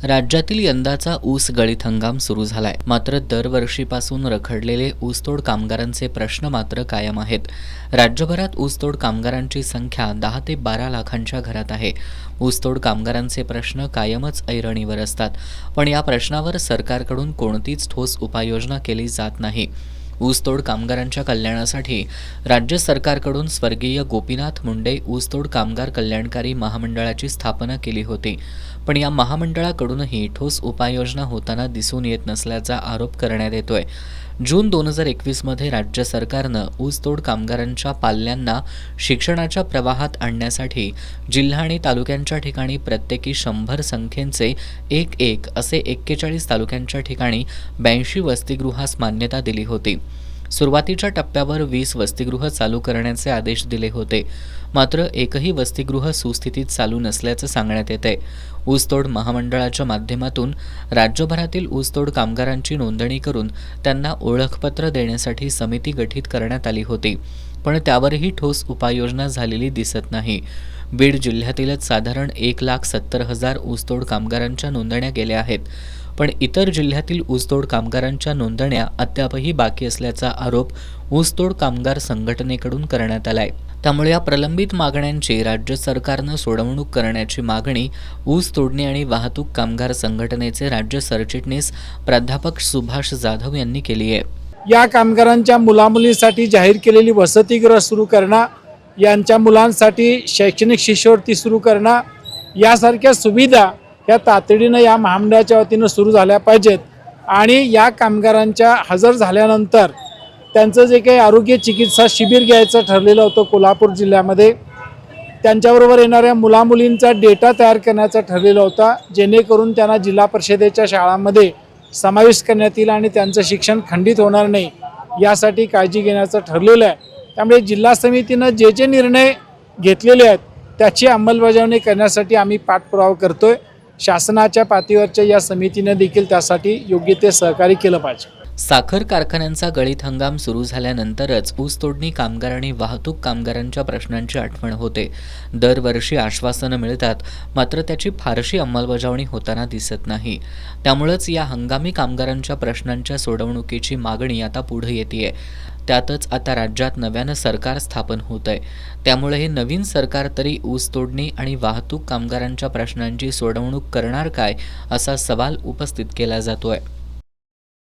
राज्यातील यंदाचा ऊस गळीत हंगाम सुरू झालाय. मात्र दरवर्षीपासून रखडलेले ऊसतोड कामगारांचे प्रश्न मात्र कायम आहेत. राज्यभरात ऊसतोड कामगारांची संख्या 10 ते 12 लाखांच्या घरात आहे. ऊसतोड कामगारांचे प्रश्न कायमच ऐरणीवर असतात, पण या प्रश्नावर सरकारकडून कोणतीच ठोस उपाययोजना केली जात नाही. ऊसतोड कामगारांच्या कल्याणासाठी राज्य सरकारकडून स्वर्गीय गोपीनाथ मुंडे ऊसतोड कामगार कल्याणकारी महामंडळाची स्थापना केली होती, पण या महामंडळाकडूनही ठोस उपाययोजना होताना दिसून येत नसल्याचा आरोप करण्यात येतोय. जून 2021 मध्ये राज्य सरकारनं ऊसतोड कामगारांच्या पाल्यांना शिक्षणाच्या प्रवाहात आणण्यासाठी जिल्हा आणि तालुक्यांच्या ठिकाणी प्रत्येकी 100 संख्येचे एक असे 41 तालुक्यांच्या ठिकाणी 82 वसतिगृहास मान्यता दिली होती. सुरुवातीच्या टप्प्यावर 20 वसतिगृह चालू करण्याचे आदेश दिले होते, मात्र एकही वसतिगृह सुस्थितीत चालू नसल्याचं सांगण्यात येते. ऊसतोड महामंडळाच्या माध्यमातून राज्यभरातील ऊसतोड कामगारांची नोंदणी करून त्यांना ओळखपत्र देण्यासाठी समिती गठीत करण्यात आली होती, पण त्यावरही ठोस उपाययोजना झालेली दिसत नाही. बीड जिल्ह्यातीलच साधारण 1,70,000 ऊसतोड कामगारांच्या नोंदण्या गेल्या आहेत, पण इतर जिल्ह्यातील ऊसतोड कामगारांच्या नोंदण्या अद्यापही बाकी असल्याचा आरोप ऊसतोड कामगार संघटनेकडून करण्यात आलाय. त्यामुळे या प्रलंबित मागण्यांची राज्य सरकारनं सोडवणूक करण्याची मागणी ऊस तोडणी आणि वाहतूक कामगार संघटनेचे राज्य सरचिटणीस प्राध्यापक सुभाष जाधव यांनी केली आहे. या कामगारांच्या मुलामुलींसाठी जाहीर केलेली वसतिगृह सुरू करणं, यांच्या मुलांसाठी शैक्षणिक शिष्यवृत्ती सुरू करणं, यासारख्या सुविधा या तातडीनं या महामंडळाच्या वतीनं सुरू झाल्या पाहिजेत. आणि या कामगारांच्या हजर झाल्यानंतर त्यांचं जे काही आरोग्य चिकित्सा शिबिर घ्यायचं ठरलेलं होतं कोल्हापूर जिल्ह्यामध्ये, त्यांच्याबरोबर येणाऱ्या मुलामुलींचा डेटा तयार करण्याचा ठरलेला होता, जेणेकरून त्यांना जिल्हा परिषदेच्या शाळांमध्ये समावेश करण्यात येईल आणि त्यांचं शिक्षण खंडित होणार नाही यासाठी काळजी घेण्याचं ठरलेलं आहे. त्यामुळे जिल्हा समितीनं जे निर्णय घेतलेले आहेत त्याची अंमलबजावणी करण्यासाठी आम्ही पाठपुरावा करतोय. शासनाच्या पातळीवरच्या या समितीने देखील त्यासाठी योग्य ते सहकार्य केलं पाहिजे. साखर कारखान्यांचा गळीत हंगाम सुरू झाल्यानंतरच ऊसतोडणी कामगार आणि वाहतूक कामगारांच्या प्रश्नांची आठवण होते. दरवर्षी आश्वासनं मिळतात, मात्र त्याची फारशी अंमलबजावणी होताना दिसत नाही. त्यामुळेच या हंगामी कामगारांच्या प्रश्नांच्या सोडवणुकीची मागणी आता पुढे येतेय. त्यातच आता राज्यात नव्यानं सरकार स्थापन होत आहे. त्यामुळे हे नवीन सरकार तरी ऊसतोडणी आणि वाहतूक कामगारांच्या प्रश्नांची सोडवणूक करणार काय, असा सवाल उपस्थित केला जातोय.